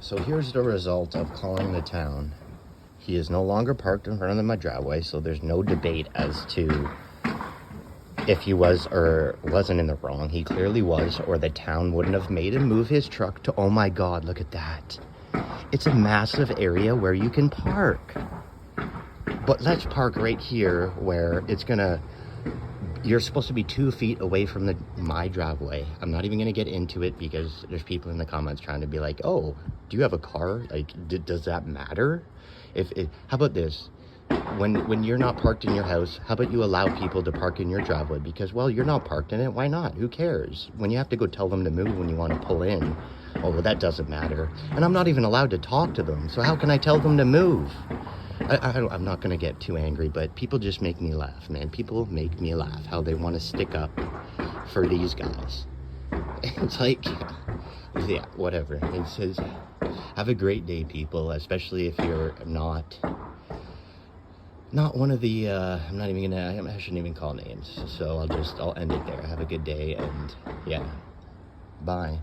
So here's the result of calling the town. He is no longer parked in front of my driveway, so there's no debate as to if he was or wasn't in the wrong. He clearly was, or the town wouldn't have made him move his truck to, oh my God, look at that. It's a massive area where you can park. But let's park right here where it's gonna, you're supposed to be 2 feet away from my driveway. I'm not even gonna get into it because there's people in the comments trying to be like, oh, do you have a car? Like, does that matter? How about this? When you're not parked in your house, how about you allow people to park in your driveway? Because, well, you're not parked in it. Why not? Who cares? When you have to go tell them to move when you want to pull in, oh, well, that doesn't matter. And I'm not even allowed to talk to them. So how can I tell them to move? I'm not going to get too angry, but people just make me laugh, man. People make me laugh how they want to stick up for these guys. It's like, yeah, whatever. It says, have a great day, people, especially if you're not one of the, I'm not even gonna, I shouldn't even call names. So I'll end it there. Have a good day, and yeah, bye.